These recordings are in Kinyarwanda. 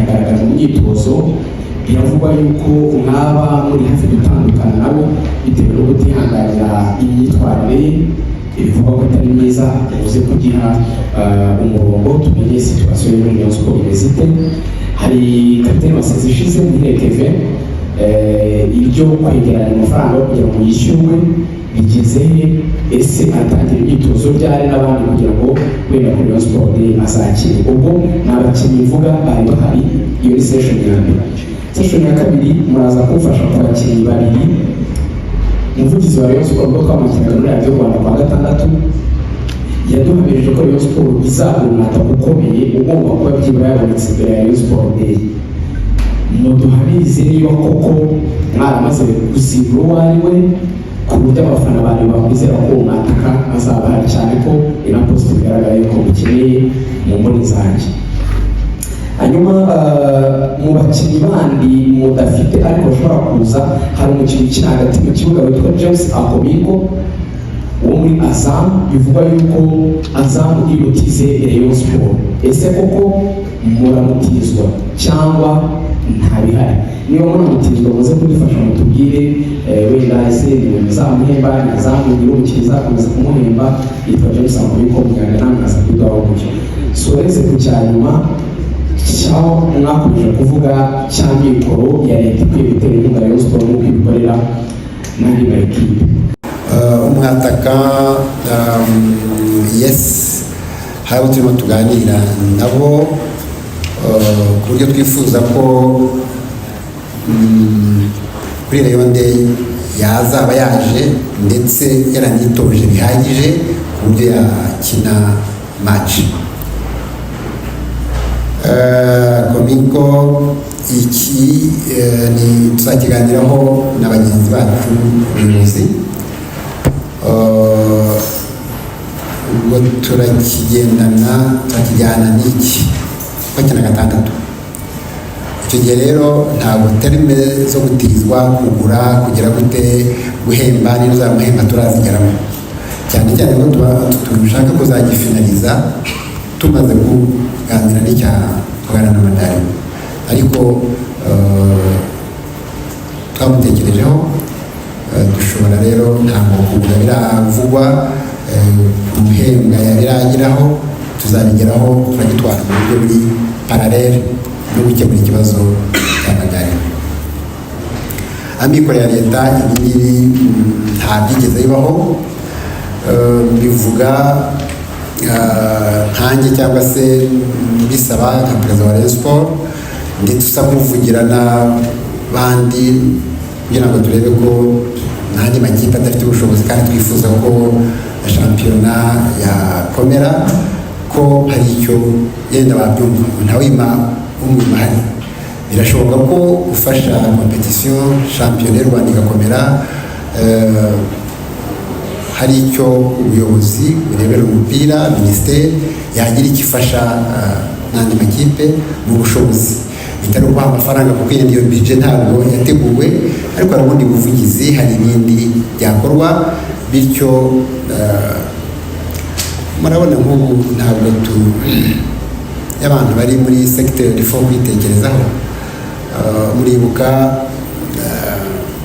bikagaragara mu myitozo. Biravugwa yuko mwaba muri hafi gutandukana nabo bitewe no kutihanganira imyitwarire ibivugwa ko itari myiza. Uze kugira umurongo tumenye situasiyo yo muri Rayon Sports imeze ite. Hari kapiteni waseze ishize muri Kevin ibyo kwegeranya amafaranga kugira ngo yishyurwe bigeze he, ese atangira imyitozo byari n'abandi kugira ngo wenda kuri Rayon Sports azakire. Ubwo ni abakinnyi mvuga bari bahari, iyo ni session ya mbere. Session ya kabiri muraza kumfasha ku bakinnyi babiri. Umuvugizi wa Rayon Sports ubwo twamukinaga muri Radio Rwanda kwa gatandatu yaduhamirije ko Rayon Sports izagura umwataka ukomeye ugomba kuba byibura yabonetse imbere ya Rayon Sports Day. Muduhamirize niba koko mwaramaze gusibura uwo ari we ku buryo abafana bari bakwizera ko umwataka azaba hari, cyane ko ina post bigaragara yuko mukeneye mu mboni zanjye. Hanyuma mu bakinnyi bandi mudafite ariko bashobora kuza, hari umukinnyi ukina hagati mu kibuga witwa James Akomingo wo muri Azam. Bivugwa yuko Azam ibutize Rayon Sports. Ese koko muramutizwa cyangwa ntabihari? Niba muramutizwa muze kudufasha mutubwire, wenda ese muzamuhemba nazamugira umukinnyi zakomeza kumuhemba yitwa James Akomingo muganga namwe aza kuduhaho umucyo. Soreze ku cyanyuma cyaho mwakomeje kuvuga cya mikoro ya leta ikwiye gutera inkunga Rayon Sports nk'uko ibikorera n'andi makipe. Umwataka yes, hari turimo tuganira nabo ku buryo twifuza ko kuri Rayon Day yazaba yaje ndetse yaranitoje bihagije ku buryo yakina match. Komiko iki ni tuzakiganiraho na bagenzi bacu ubuyobozi, ubwo turakijyana n'iki bakina gatandatu. Icyo gihe rero ntabwo terime zo gutizwa kugura kugira gute guhemba n'izamuhemba turazigeramo, cyane cyane ko dushaka kuzagifinaliza tumaze kuganira n'icya kugana n'amadari. Ariko twamutekerejeho, dushobora rero ntabwo kugura biravugwa, umuhembwa yabiragiraho, tuzabigeraho turagitwara mu buryo buri paralele no gukemura ikibazo cy'amagare. Amikoro ya leta ibingibi nta byigeze bibaho, bivuga nkanjye cyangwa se bisaba nka perezida wa Rayon Sports, ndetse usa kuvugira n'abandi kugira ngo turebe ko n'andi makipe adafite ubushobozi kandi twifuza ko shampiyona yakomera, ko hari icyo yenda wabyumva ntawima umwimahari. Birashoboka ko ufasha competition shampiyona y'u Rwanda igakomera, hari icyo ubuyobozi burebera umupira minisiteri yagira ikifasha n'andi makipe mu bushobozi, bitari ukubaha amafaranga kuko iyo budget ntabwo yateguwe, ariko hari ubundi buvugizi, hari ibindi byakorwa. Bityo murabona nk'ubu ntabwo y'abantu bari muri secteur ifo kwitekerezaho. Muribuka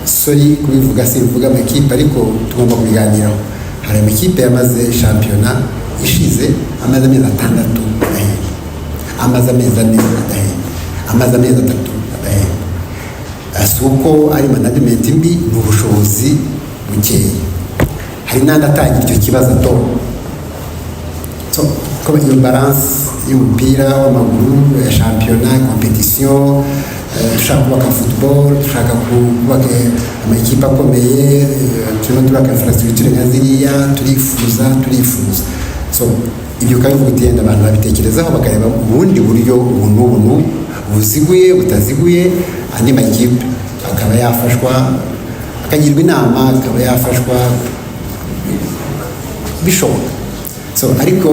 sorry kubivuga simvuga amakipe, ariko tugomba kubiganiraho. Hari amakipe yamaze shampiyona ishize amaze amezi 6 adahembwa, amaze amezi 4 adahembwa, amaze amezi 3 adahembwa. Asuko ari management mbi n'ubushobozi bukeya. Hari n'andi atangira icyo kibazo to ko iyo balance y'umupira w'amaguru ya shampiyona competition, dushaka kubaka football, dushaka kubaka amakipe akomeye, turimo turaka infrastructure nka ziriya, turifuza so ibyo kabivuga utenda abantu babitekerezaho bakareba ubundi buryo ubuntu buziguye butaziguye, andi makipe akaba yafashwa, akagirwa inama, akaba yafashwa bishoboka. So ariko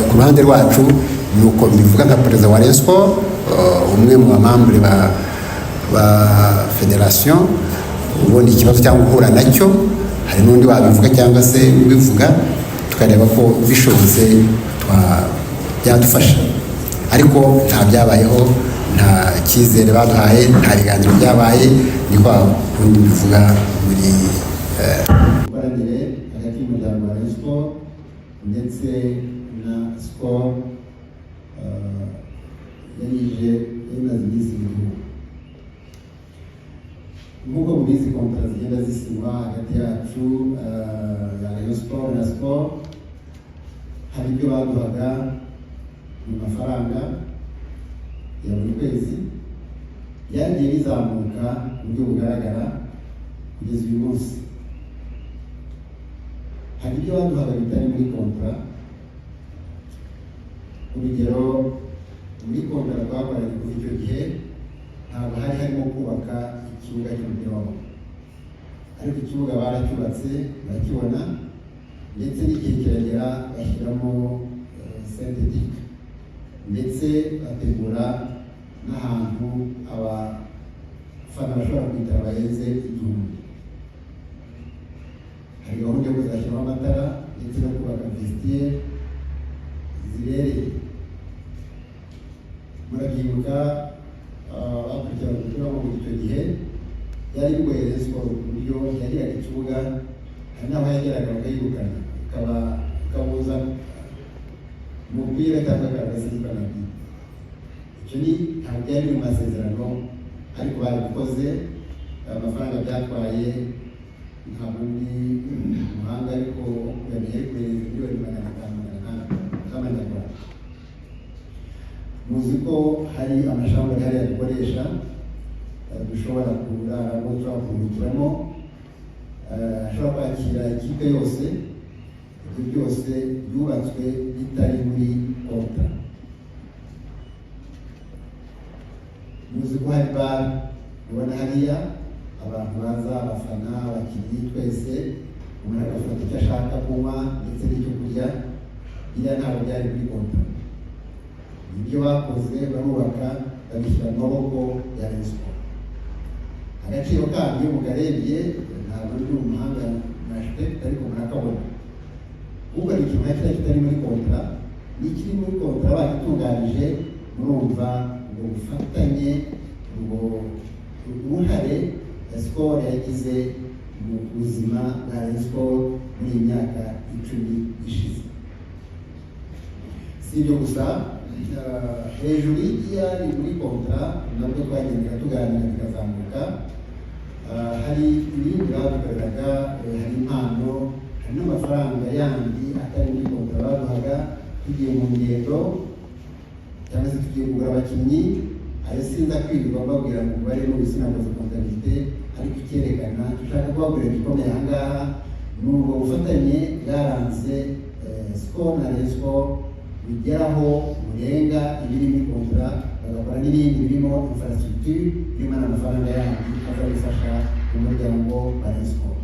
ku ruhande rwacu ni uko bivuga nka perezida wa Rayon Sports, umwe mu bamambure ba federation, ubundi ikibazo cyangwa guhura nacyo, hari n'undi wabivuga cyangwa se ubivuga, tukareba ko bishobotse byadufasha. Ariko nta byabayeho, nta icyizere baduhaye nta biganiro byabaye ni kwa kundi bivuga muri ikoranire hagati y'umuryango wa Rayon Sport ndetse na Skol yarije imaze iminsi mu gihugu. Nk'uko mubizi kontara zigenda zisinywa hagati yacu ya Rayon Sport na Skol, hari ibyo baduhaga mu mafaranga ya buri kwezi byagiye bizamuka mu buryo bugaragara kugeza uyu munsi. Hari ibyo baduhaga bitari muri kontara. Urugero, muri kontara twakoranye kuva icyo gihe ntabwo hari harimo kubaka ikibuga cy'umupira w'amaguru, ariko ikibuga baracyubatse barakibona, ndetse n'igihe kiragera bashyiramo synthetic, ndetse bategura n'ahantu abafana bashobora kwicara barenze 1000. Hari gahunda yo kuzashyiraho amatara ndetse no kubaka vestiaire zibereye. Murabyibuka bakurikirana umupira w'amaguru icyo gihe yari bigoye Rayon Sport ku buryo yagiraga ikibuga, hari n'aho yageraga bakayirukana ikabuza umupira cyangwa akaragasimbuka na byo. Icyo ni ntabwo byari mu masezerano, ariko babikoze. Amafaranga byatwaye ntabwo ndi umuhanga, ariko yamenye kuri miliyoni 500 z'amanyarwanda. Muzi ko hari amashamba hariya dukoresha dushobora kuraramo twakuruhukiramo, ashobora kwakira ikipe yose. Ibyo byose byubatswe bitari muri konta. Muzi ko hari bar ubona hariya, abantu baza, abafana, abakinnyi, twese umuntu agafata icyo ashaka kunywa ndetse n'icyo kurya. Iriya ntabwo byari muri konta. Ibyo bakoze barubaka babishyira mu maboko ya Rayon Sport. Agaciro kabyo mugarebye ntabwo ndi umuhanga na architect, ariko murakabona. Ubwo ni ikintu kiriya kitari muri kontra, n'ikiri muri kontra bagitunganije. Murumva ngo bufatanye, ngo uruhare Skol yagize mu buzima bwa Rayon Sport muri iyi myaka 10 ishize. Si ibyo gusa, hejuru y'iyari muri kontra nabwo twagendaga tuganira bikazamuka. Hari ibindi badukoreraga, hari impano, hari n'amafaranga yandi atari muri kontra baduhaga tugiye mu ngendo cyangwa se tugiye kugura abakinnyi. Ayo sinza kwirirwa mbabwira ngo umubare n'ubu sinakoze kontabilite, ariko icyerekana dushaka kubagurira igikomeye aha ngaha ni ubwo bufatanye bwaranze Skol na Rayon Sport bigeraho burenga ibiri muri kontra, bagakora n'ibindi birimo infrastructure, birimo n'amafaranga yandi azabifasha umuryango wa Rayon Sport.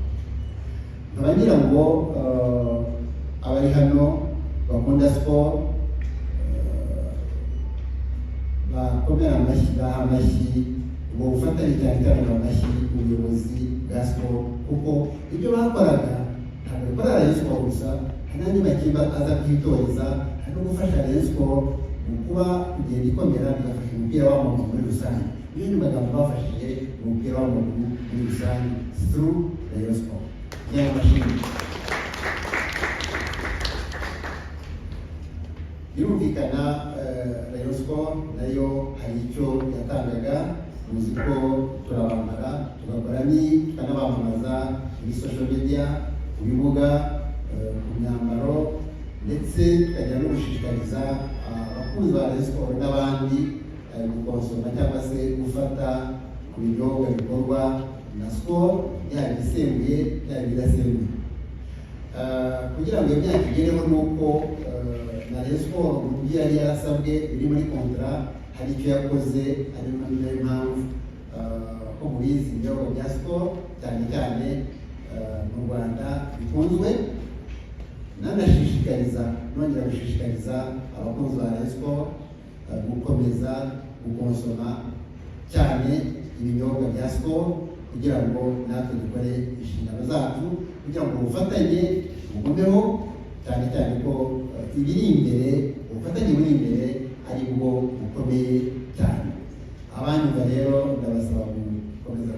Nkaba ngira ngo abari hano bakunda Sport bakomera amashyi, baha amashyi ubwo bufatanye, cyane cyane amashyi ubuyobozi bwa Sport, kuko ibyo bakoraga ntabwo bikorera Rayon Sport gusa, hari n'andi makipe aza kwitoreza, hari no gufasha Rayon Sport mu kuba kugenda ikomera, bigafasha umupira w'amaguru muri rusange. Iyo ni magambo bafashije umupira w'amaguru muri rusange through Rayon Sport. Nyaya mashini birumvikana Rayon Sport nayo hari icyo yatangaga. Muzi ko turabambara, tugakora tukanabamamaza muri social media, ku bibuga, ku myambaro, ndetse tukajya no gushishikariza abakunzi ba Rayon Sport n'abandi gukonsoma cyangwa se gufata ku binyobwa bikorwa na Skol, yaba ibisembuye yaba ibidasembuye. Kugira ngo iyo myaka igereho nuko na Rayon Sport mu byo yari yarasabwe biri muri kontra hari icyo yakoze, ari nayo mpamvu ko mubizi ibinyobwa bya Skol cyane cyane mu Rwanda bikunzwe. Nanashishikariza, nongera gushishikariza abakunzi ba Rayon Sport gukomeza gukonsoma cyane ibinyobwa bya Skol, kugira ngo natwe dukore inshingano zacu, kugira ngo ubufatanye bugumeho, cyane cyane ko ibiri imbere, ubufatanye buri imbere ari bwo bukomeye cyane. Abandi abatanyumva rero ndabasaba gukomeza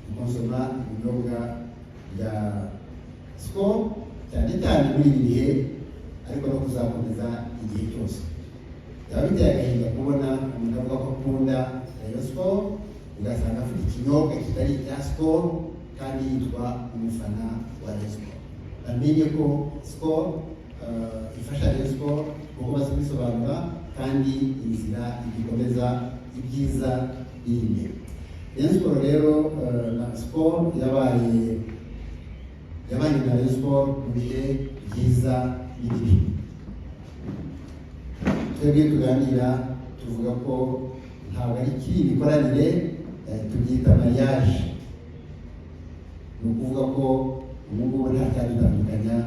gukonsoma ibinyobwa bya Skol cyane cyane muri ibi bihe, ariko no kuzakomeza igihe cyose. Byaba biteye agahinda kubona umuntu avuga ko akunda Rayon Skol ugasanga afite ikinyobwa kitari icya Skol kandi yitwa umufana wa Rayon Skol. Bamenye ko Skol ifasha Rayon Skol kuko bazi kubisobanura kandi inzira igikomeza ibyiza biri imbere. Rayon Skol rero na Skol yabanye na Rayon Skol mu bihe byiza n'ibibi. Twebwe tuganira tuvuga ko ntabwo ari ikiri imikoranire, tubyita mariage. Ni ukuvuga ko ubu ngubu nta cyadutandukanya,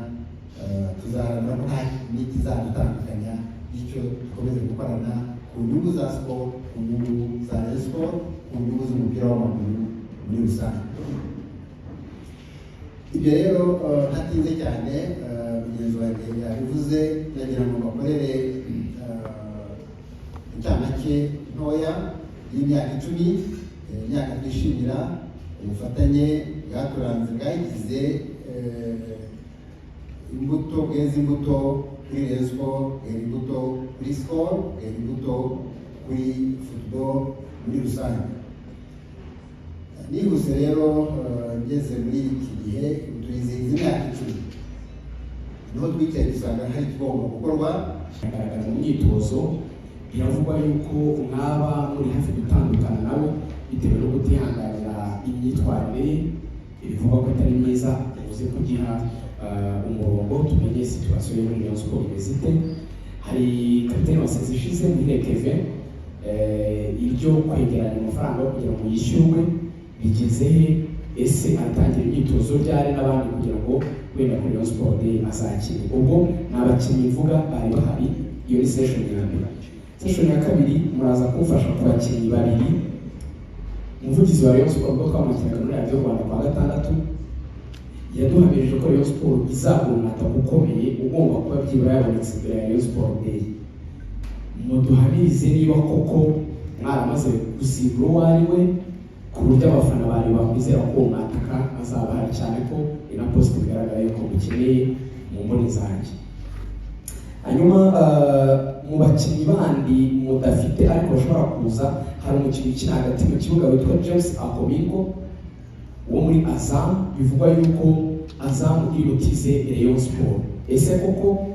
tuzaharanira ko nta n'ikizadutandukanya, bityo dukomeze gukorana ku nyungu za Skol, ku nyungu za Rayon Skol, ku nyungu z'umupira w'amaguru muri rusange. Ibyo rero ntatinze cyane, mugenzi wanjye yabivuze, nagira ngo bakorere incamake ntoya y'imyaka 10, imyaka twishimira, ubufatanye bwaturanze bwagize imbuto, bweza imbuto kuri Rayon Skol, bweza imbuto kuri Skol, bweza imbuto kuri football muri rusange. Nihuse rero ngeze muri iki gihe turizihiza imyaka 10, niho twicaye dusanga hari ikigomba gukorwa. Agaragaza mu myitozo biravugwa yuko mwaba muri hafi gutandukana nawe bitewe no kutihanganira imyitwarire bivugwa ko atari myiza, uze kugiha umurongo tumenye situasiyo yo muri Rayon Skol imeze ite. Hari kapiteni wa sezi ishize muri Kevin, iryo kwegeranya amafaranga yo kugira ngo yishyurwe bigeze he, ese atangira imyitozo ryari n'abandi kugira ngo wenda kuri Rayon Sport Day azakine. Ubwo n'abakinnyi mvuga bari bahari, iyo ni session ya mbere. Session ya kabiri muraza kumfasha ku bakinnyi babiri. Umuvugizi wa Rayon Sport ubwo twamwakiraga muri Radio Rwanda kwa gatandatu yaduhamirije ko Rayon Sport izahura umwataka ukomeye ugomba kuba byibura yabonetse imbere ya Rayon Sport Day. Muduhamirize niba koko mwaramaze gusimbura uwo ari we ku buryo abafana bari bakwizera ko umwataka azaba hari, cyane ko ina post bigaragara yuko mukeneye mu mboni zanjye. Hanyuma mu bakinnyi bandi mudafite ariko bashobora kuza, hari umukinnyi ukina hagati mu kibuga witwa James Akomingo wo muri Azam, bivugwa yuko Azam irutize Rayon Sport. Ese koko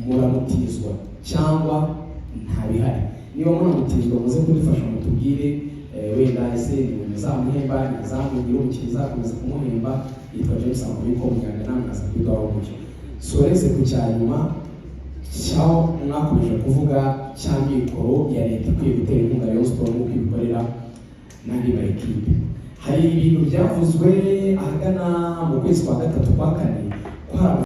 muramutizwa cyangwa ntabihari? Niba muramutizwa muze kudufasha mutubwire, wenda ese muzamuhemba, ntazamugira umukinnyi uzakomeza kumuhemba, yitwa James Akomingo, muganga namwaza kwigaho umucyo. Soreze ku cyanyuma cyaho mwakomeje kuvuga cya mikoro ya leta ikwiye gutera inkunga Rayon Sport nk'uko ibikorera n'andi ma ekipe. Hari ibintu byavuzwe ahagana mu kwezi kwa gatatu kwa kane ko hari